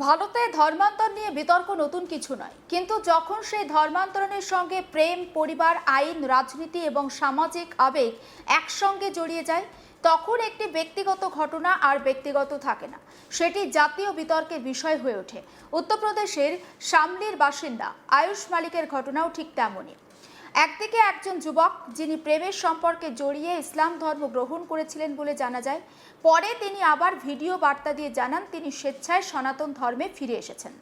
ভারতে ধর্মান্তর নিয়ে বিতর্ক নতুন কিছু নয়, কিন্তু যখন সেই ধর্মান্তরণের সঙ্গে প্রেম, পরিবার, আইন, রাজনীতি এবং সামাজিক আবেগ একসঙ্গে জড়িয়ে যায়, তখন একটি ব্যক্তিগত ঘটনা আর ব্যক্তিগত থাকে না, সেটি জাতীয় বিতর্কের বিষয় হয়ে ওঠে। উত্তরপ্রদেশের শামলির বাসিন্দা আয়ুষ মালিকের ঘটনাও ঠিক তেমনই। একদিকে একজন যুবক যিনি প্রেমের সম্পর্কে জড়িয়ে ইসলাম ধর্ম গ্রহণ করেছিলেন বলে জানা যায়। পরে তিনি আবার ভিডিও বার্তা দিয়ে জানান তিনি স্বেচ্ছায় সনাতন ধর্মে ফিরে এসেছেন।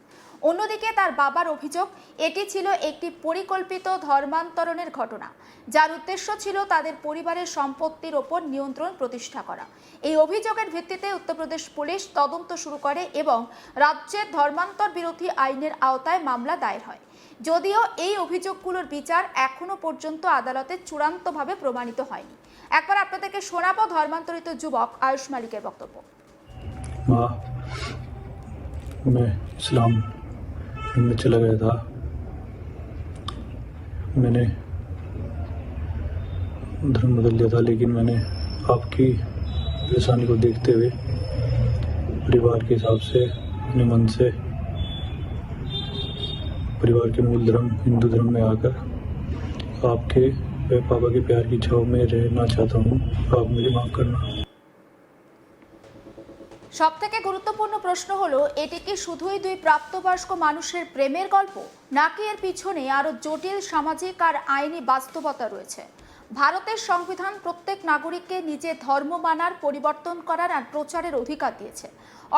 অন্যদিকে তার বাবার অভিযোগ এটি ছিল একটি পরিকল্পিত ধর্মান্তরণের ঘটনা, যার উদ্দেশ্য ছিল তাদের পরিবারের সম্পত্তির ওপর নিয়ন্ত্রণ প্রতিষ্ঠা করা। এই অভিযোগের ভিত্তিতে উত্তরপ্রদেশ পুলিশ তদন্ত শুরু করে এবং রাজ্যের ধর্মান্তর বিরোধী আইনের আওতায় মামলা দায়ের হয়। যদিও এই অভিযোগগুলোর বিচার এখনো পর্যন্ত আদালতে চূড়ান্তভাবে প্রমাণিত হয়নি। একবার আপনাদেরকে শোনাবো ধর্মান্তরিত যুবক আয়ুষ মালিকের বক্তব্য। मैं इस्लाम में चला गया था। मैंने धर्म बदल दिया था, लेकिन मैंने आपकी परेशानी को देखते हुए परिवार के हिसाब से अपने मन से परिवार के मूल धर्म हिंदू धर्म में आकर आपके पापा के प्यार की छाव में रहना चाहता हूँ। आप मुझे माफ़ करना। সবথেকে গুরুত্বপূর্ণ প্রশ্ন হলো, এটি কি শুধুই দুই প্রাপ্তবয়স্ক মানুষের প্রেমের গল্প, নাকি এর পিছনে আরো জটিল সামাজিক আর আইনি বাস্তবতা রয়েছে? ভারতের সংবিধান প্রত্যেক নাগরিককে নিজের ধর্ম মানার, পরিবর্তন করার আর প্রচারের অধিকার দিয়েছে।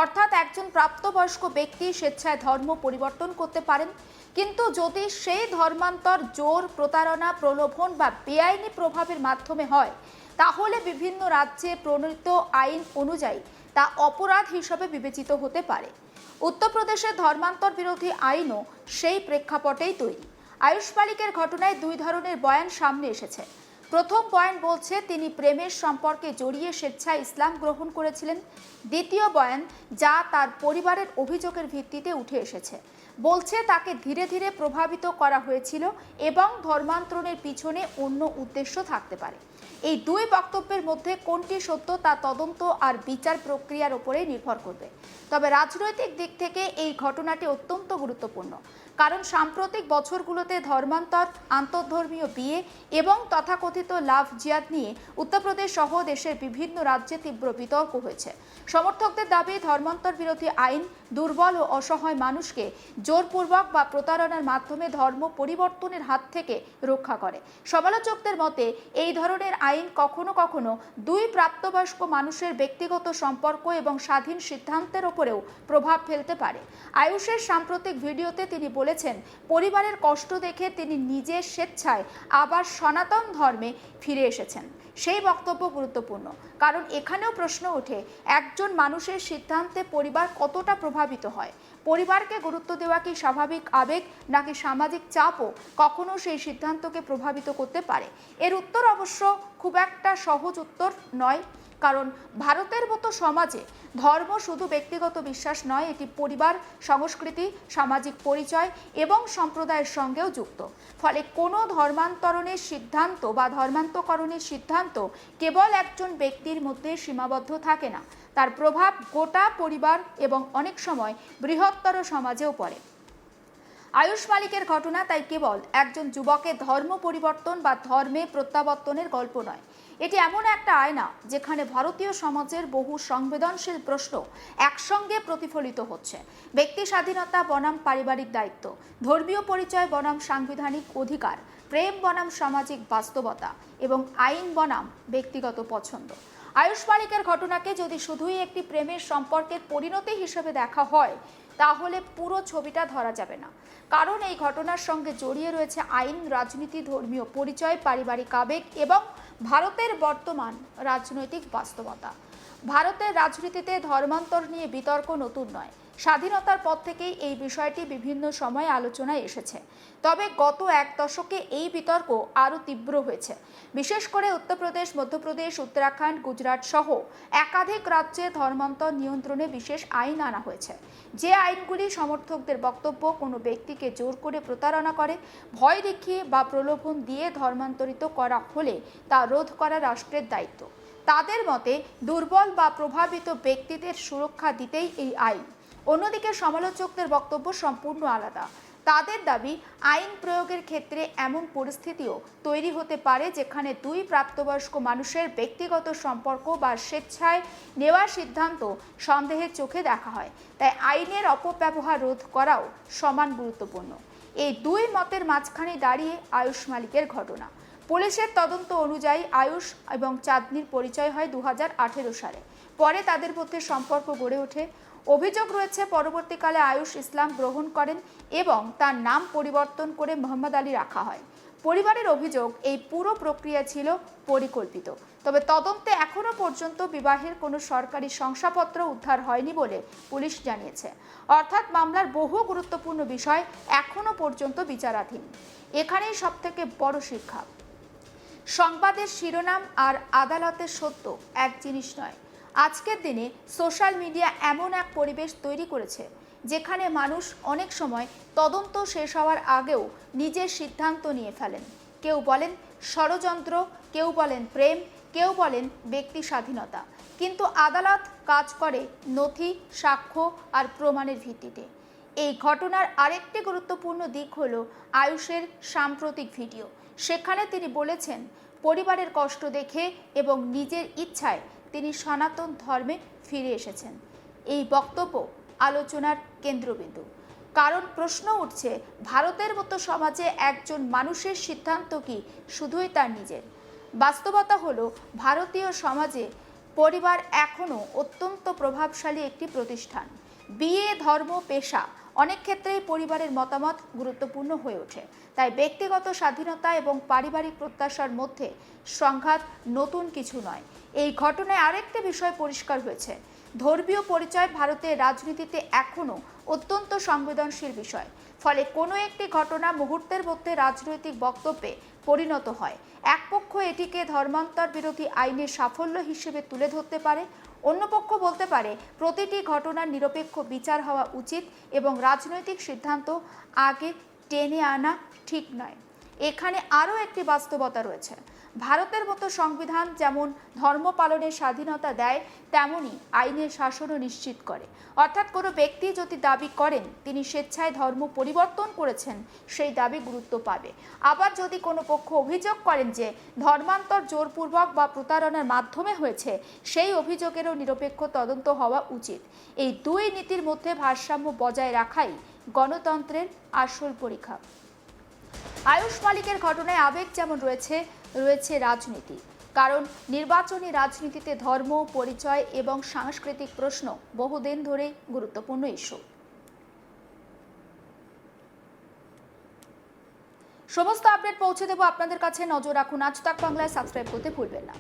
অর্থাৎ একজন প্রাপ্তবয়স্ক ব্যক্তি স্বেচ্ছায় ধর্ম পরিবর্তন করতে পারেন, কিন্তু যদি সেই ধর্মান্তর জোর, প্রতারণা, প্রলোভন বা বেআইনি প্রভাবের মাধ্যমে হয়, তাহলে বিভিন্ন রাজ্যে প্রণীত আইন অনুযায়ী তা অপরাধ হিসাবে বিবেচিত হতে পারে। উত্তরপ্রদেশের ধর্মান্তর বিরোধী আইনও সেই প্রেক্ষাপটেই তৈরি। আয়ুষ মালিকের ঘটনায় দুই ধরনের বয়ান সামনে এসেছে। প্রথম বয়ান বলছে তিনি প্রেমের সম্পর্কে জড়িয়ে স্বেচ্ছায় ইসলাম গ্রহণ করেছিলেন। দ্বিতীয় বয়ান, যা তার পরিবারের অভিযোগের ভিত্তিতে উঠে এসেছে, বলছে তাকে ধীরে ধীরে প্রভাবিত করা হয়েছিল এবং ধর্মান্তরণের পিছনে অন্য উদ্দেশ্য থাকতে পারে। এই দুই বক্তব্যের মধ্যে কোনটি সত্য তা তদন্ত আর বিচার প্রক্রিয়ার উপরে নির্ভর করবে। তবে রাজনৈতিক দিক থেকে এই ঘটনাটি অত্যন্ত গুরুত্বপূর্ণ, কারণ সাম্প্রতিক বছরগুলোতে ধর্মান্তর, আন্তঃধর্মীয় বিয়ে এবং তথাকথিত লাভ জিহাদ নিয়ে উত্তরপ্রদেশ সহ দেশের বিভিন্ন রাজ্যে তীব্র বিতর্ক হয়েছে। সমর্থকদের দাবি, ধর্মান্তর বিরোধী আইন দুর্বল ও অসহায় মানুষকে জোরপূর্বক বা প্রতারণার মাধ্যমে ধর্ম পরিবর্তনের হাত থেকে রক্ষা করে। সমালোচকদের মতে এই ধরনের আইন কখনো কখনো দুই প্রাপ্তবয়স্ক মানুষের ব্যক্তিগত সম্পর্ক এবং স্বাধীন সিদ্ধান্তের ওপরেও প্রভাব ফেলতে পারে। আয়ুষের সাম্প্রতিক ভিডিওতে তিনি বলেছেন, পরিবারের কষ্ট দেখে তিনি নিজে স্বেচ্ছায় আবার সনাতন ধর্মে ফিরে এসেছেন। সেই বক্তব্য গুরুত্বপূর্ণ, কারণ এখানেও প্রশ্ন ওঠে, একজন মানুষের সিদ্ধান্তে পরিবার কতটা প্রভাবিত হয়? পরিবারকে গুরুত্ব দেওয়া কি স্বাভাবিক আবেগ, নাকি সামাজিক চাপও কখনো সেই সিদ্ধান্তকে প্রভাবিত করতে পারে? এর উত্তর অবশ্য খুব একটা সহজ উত্তর নয়, কারণ ভারতের মতো সমাজে ধর্ম শুধু ব্যক্তিগত বিশ্বাস নয়, এটি পরিবার, সংস্কৃতি, সামাজিক পরিচয় এবং সম্প্রদায়ের সঙ্গেও যুক্ত। ফলে কোনো ধর্মান্তরণের সিদ্ধান্ত বা ধর্মান্তকরণের সিদ্ধান্ত কেবল একজন ব্যক্তির মধ্যে সীমাবদ্ধ থাকে না, তার প্রভাব গোটা পরিবার এবং অনেক সময় বৃহত্তর সমাজেও পড়ে। আয়ুষ মালিকের ঘটনা তাই কেবল একজন যুবকের ধর্ম পরিবর্তন বা ধর্মে প্রত্যাবর্তনের গল্প নয়, এটি এমন একটা আয়না যেখানে ভারতীয় সমাজের বহু সংবেদনশীল প্রশ্ন একসঙ্গে প্রতিফলিত হচ্ছে। ব্যক্তি স্বাধীনতা বনাম পারিবারিক দায়িত্ব, ধর্মীয় পরিচয় বনাম সাংবিধানিক অধিকার, প্রেম বনাম সামাজিক বাস্তবতা এবং আইন বনাম ব্যক্তিগত পছন্দ। আয়ুষ মালিকের ঘটনাকে যদি শুধুই একটি প্রেমের সম্পর্কের পরিণতি হিসেবে দেখা হয়, তাহলে পুরো ছবিটা ধরা যাবে না, কারণ এই ঘটনার সঙ্গে জড়িয়ে রয়েছে আইন, রাজনীতি, ধর্মীয় পরিচয়, পারিবারিক আবেগ এবং ভারতের বর্তমান রাজনৈতিক বাস্তবতা। ভারতের রাজনীতিতে ধর্মান্তর নিয়ে বিতর্ক নতুন নয়। স্বাধীনতার পর থেকেই এই বিষয়টি বিভিন্ন সময়ে আলোচনায় এসেছে, তবে গত এক দশকে এই বিতর্ক আরও তীব্র হয়েছে। বিশেষ করে উত্তরপ্রদেশ, মধ্যপ্রদেশ, উত্তরাখণ্ড, গুজরাট সহ একাধিক রাজ্যে ধর্মান্তর নিয়ন্ত্রণে বিশেষ আইন আনা হয়েছে। যে আইনগুলি সমর্থকদের বক্তব্য, কোনো ব্যক্তিকে জোর করে প্রতারণা করে, ভয় দেখিয়ে বা প্রলোভন দিয়ে ধর্মান্তরিত করা হলে তা রোধ করা রাষ্ট্রের দায়িত্ব। তাদের মতে দুর্বল বা প্রভাবিত ব্যক্তিদের সুরক্ষা দিতেই এই আইন। অন্যদিকে সমালোচকদের বক্তব্য সম্পূর্ণ আলাদা। তাদের দাবি, আইন প্রয়োগের ক্ষেত্রে এমন পরিস্থিতিও তৈরি হতে পারে যেখানে দুই প্রাপ্তবয়স্ক মানুষের ব্যক্তিগত সম্পর্ক বা স্বেচ্ছায় নেওয়ার সিদ্ধান্ত সন্দেহের চোখে দেখা হয়। তাই আইনের অপব্যবহার রোধ করাও সমান গুরুত্বপূর্ণ। এই দুই মতের মাঝখানে দাঁড়িয়ে আয়ুষ মালিকের ঘটনা। পুলিশের তদন্ত অনুযায়ী আয়ুষ এবং চাঁদনির পরিচয় হয় 2018 সালে। পরে তাদের মধ্যে সম্পর্ক গড়ে ওঠে। অভিযোগ রয়েছে, পরবর্তীকালে আয়ুষ ইসলাম গ্রহণ করেন এবং তার নাম পরিবর্তন করে মোহাম্মদ আলী রাখা হয়। পরিবারের অভিযোগ, এই পুরো প্রক্রিয়া ছিল পরিকল্পিত। তবে তদন্তে এখনো পর্যন্ত বিবাহের কোনো সরকারি শংসাপত্র উদ্ধার হয়নি বলে পুলিশ জানিয়েছে। অর্থাৎ মামলার বহু গুরুত্বপূর্ণ বিষয় এখনো পর্যন্ত বিচারাধীন। এখানেই সবথেকে বড় শিক্ষা, সংবাদের শিরোনাম আর আদালতের সত্য এক জিনিস নয়। আজকের দিনে সোশ্যাল মিডিয়া এমন এক পরিবেশ তৈরি করেছে যেখানে মানুষ অনেক সময় তদন্ত শেষ হওয়ার আগেও নিজের সিদ্ধান্ত নিয়ে ফেলেন। কেউ বলেন ষড়যন্ত্র, কেউ বলেন প্রেম, কেউ বলেন ব্যক্তি স্বাধীনতা। কিন্তু আদালত কাজ করে নথি, সাক্ষ্য আর প্রমাণের ভিত্তিতে। এই ঘটনার আরেকটি গুরুত্বপূর্ণ দিক হলো আয়ুষের সাম্প্রতিক ভিডিও। সেখানে তিনি বলেছেন, পরিবারের কষ্ট দেখে এবং নিজের ইচ্ছায় তিনি সনাতন ধর্মে ফিরে এসেছেন। এই বক্তব্য আলোচনার কেন্দ্রবিন্দু, কারণ প্রশ্ন উঠছে, ভারতের মতো সমাজে একজন মানুষের সিদ্ধান্ত কি শুধুই তার নিজের? বাস্তবতা হলো, ভারতীয় সমাজে পরিবার এখনও অত্যন্ত প্রভাবশালী একটি প্রতিষ্ঠান। বিয়ে, ধর্ম, পেশা অনেক ক্ষেত্রেই পরিবারের মতামত গুরুত্বপূর্ণ হয়ে ওঠে। তাই ব্যক্তিগত স্বাধীনতা এবং পারিবারিক প্রত্যাশার মধ্যে সংঘাত নতুন কিছু নয়। এই ঘটনায় আরেকটি বিষয় পরিষ্কার হয়েছে, ধর্মীয় পরিচয় ভারতের রাজনীতিতে এখনও অত্যন্ত সংবেদনশীল বিষয়। ফলে কোনো একটি ঘটনা মুহূর্তের মধ্যে রাজনৈতিক বক্তব্যে পরিণত হয়। এক পক্ষ এটিকে ধর্মান্তর বিরোধী আইনের সাফল্য হিসেবে তুলে ধরতে পারে, অন্য পক্ষ বলতে পারে প্রতিটি ঘটনার নিরপেক্ষ বিচার হওয়া উচিত এবং রাজনৈতিক সিদ্ধান্ত আগে টেনে আনা ঠিক নয়। এখানে আরও একটি বাস্তবতা রয়েছে। ভারতের মতো সংবিধান যেমন ধর্ম পালনের স্বাধীনতা দেয়, তেমনি আইনের শাসনও নিশ্চিত করে। অর্থাৎ কোনো ব্যক্তি যদি দাবি করেন তিনি স্বেচ্ছায় ধর্ম পরিবর্তন করেছেন, সেই দাবি গুরুত্ব পাবে। আবার যদি কোনো পক্ষ অভিযোগ করেন যে ধর্মান্তর জোরপূর্বক বা প্রতারণার মাধ্যমে হয়েছে, সেই অভিযোগেরও নিরপেক্ষ তদন্ত হওয়া উচিত। এই দুই নীতির মধ্যে ভারসাম্য বজায় রাখাই গণতন্ত্রের আসল পরীক্ষা। আয়ুষ মালিকের ঘটনায় আবেগ যেমন রয়েছে রাজনীতি। কারণ নির্বাচনী রাজনীতিতে ধর্ম, পরিচয় এবং সাংস্কৃতিক প্রশ্ন বহুদিন ধরেই গুরুত্বপূর্ণ ইস্যু। সমস্ত আপডেট পৌঁছে দেব আপনাদের কাছে। নজর রাখুন আজ তাক বাংলায়, সাবস্ক্রাইব করতে ভুলবেন না।